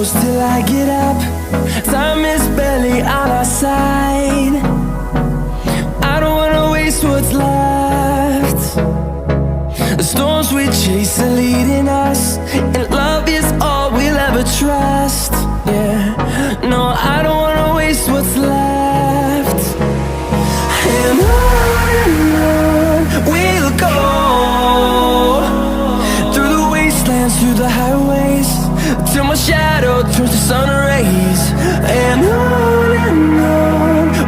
close till I get up. Time is barely on our side. I don't wanna waste what's left. The storms we chase are leading us, and love is all we'll ever trust. Yeah, no, I don't wanna waste what's left. And on we'll go, through the wastelands, through the highways, till my shadow turns to sun rays. And on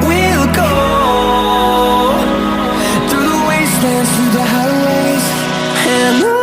we'll go, through the wastelands, through the highways, and on.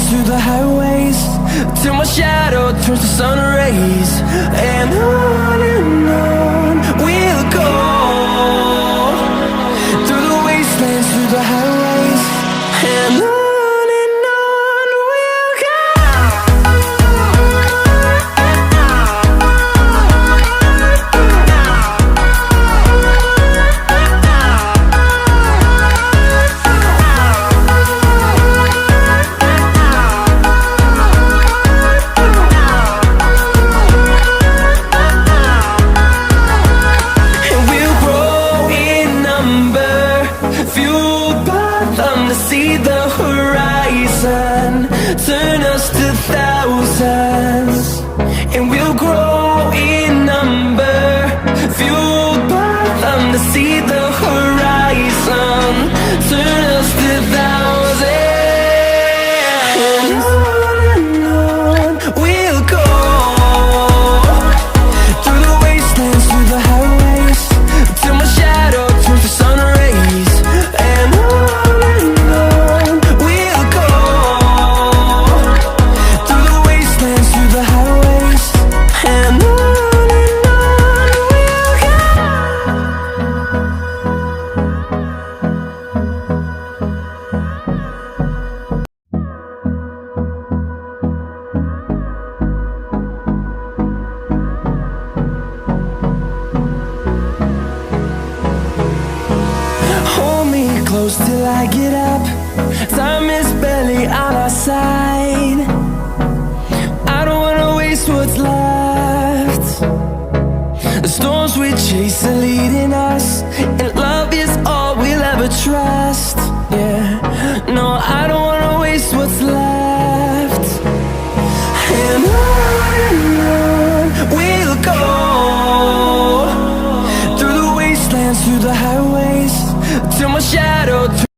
Through the highways, till my shadow turns to sun rays. And on we'll go, through the wastelands, through the highways, and on. See the horizon turn us to thousands, and we'll grow in number, fueled by them to see the horizon turn us to thousands. And on we'll go, through the wastelands, through the highways, till my shadow turns to sun rays. And close till I get up. Time is barely on our side. I don't wanna waste what's left. The storms we chase are leading us, and love is all we'll ever trust. Yeah, no, I don't wanna waste what's left. And on we'll go, through the wastelands, through the highways, till my shadow